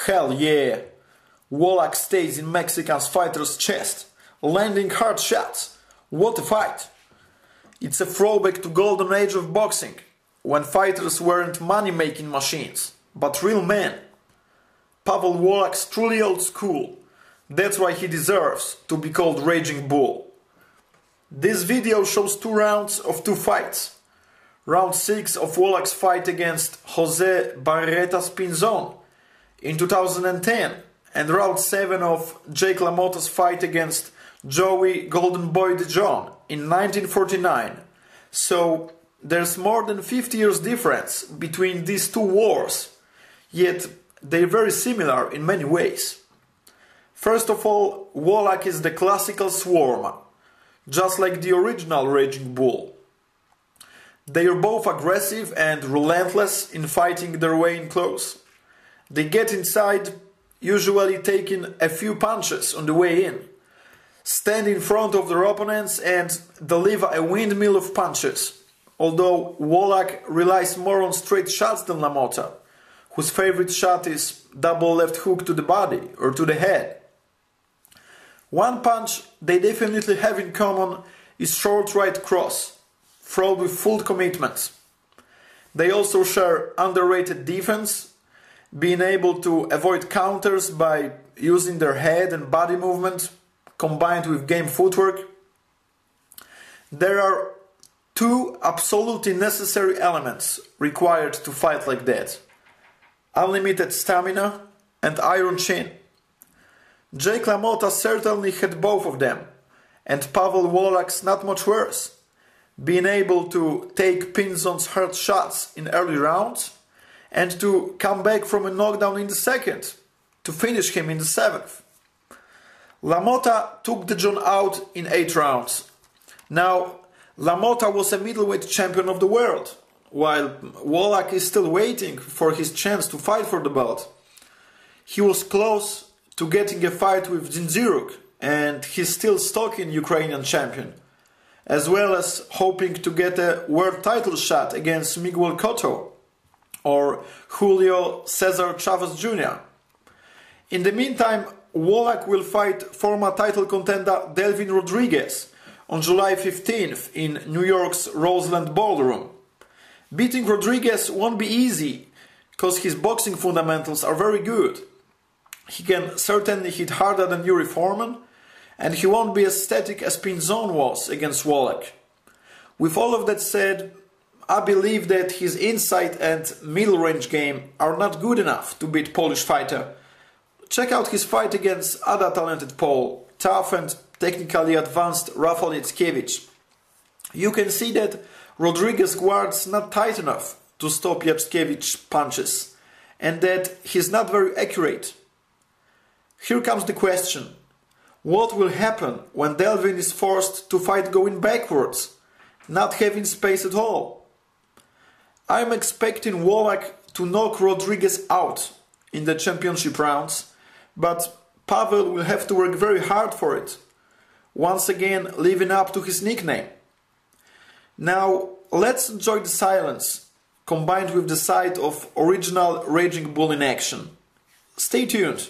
Hell yeah! Wolak stays in Mexican fighter's chest, landing hard shots. What a fight! It's a throwback to golden age of boxing, when fighters weren't money-making machines, but real men. Pavel Wolak's truly old school. That's why he deserves to be called Raging Bull. This video shows 2 rounds of 2 fights. Round 6 of Wolak's fight against Jose Barreta's Pinzon in 2010 and round 7 of Jake LaMotta's fight against Joey Golden Boy DeJohn in 1949. So there's more than 50 years difference between these 2 wars, yet they're very similar in many ways. First of all, Wolak is the classical swarmer, just like the original Raging Bull. They are both aggressive and relentless in fighting their way in close. They get inside, usually taking a few punches on the way in, stand in front of their opponents and deliver a windmill of punches, although Wolak relies more on straight shots than LaMotta, whose favorite shot is double left hook to the body or to the head. One punch they definitely have in common is short right cross, thrown with full commitment. They also share underrated defense, being able to avoid counters by using their head and body movement, combined with game footwork. There are 2 absolutely necessary elements required to fight like that: unlimited stamina and iron chin. Jake LaMotta certainly had both of them, and Pavel Wolak's not much worse, being able to take Pinzon's hard shots in early rounds and to come back from a knockdown in the 2nd to finish him in the 7th. LaMotta took DeJohn out in 8 rounds. Now, LaMotta was a middleweight champion of the world, while Wolak is still waiting for his chance to fight for the belt. He was close to getting a fight with Zinziruk, and he's still stalking Ukrainian champion, as well as hoping to get a world title shot against Miguel Cotto or Julio Cesar Chavez Jr. In the meantime, Wolak will fight former title contender Delvin Rodriguez on July 15th in New York's Roseland Ballroom. Beating Rodriguez won't be easy, because his boxing fundamentals are very good. He can certainly hit harder than Yuri Foreman, and he won't be as static as Pinzon was against Wolak. With all of that said, I believe that his insight and middle range game are not good enough to beat Polish fighter. Check out his fight against other talented Pole, tough and technically advanced Rafał Jackiewicz. You can see that Rodriguez's guard's not tight enough to stop Jackiewicz's punches, and that he's not very accurate. Here comes the question: what will happen when Delvin is forced to fight going backwards, not having space at all? I'm expecting Wolak to knock Rodriguez out in the championship rounds, but Pavel will have to work very hard for it, once again living up to his nickname. Now let's enjoy the silence, combined with the sight of original Raging Bull in action. Stay tuned.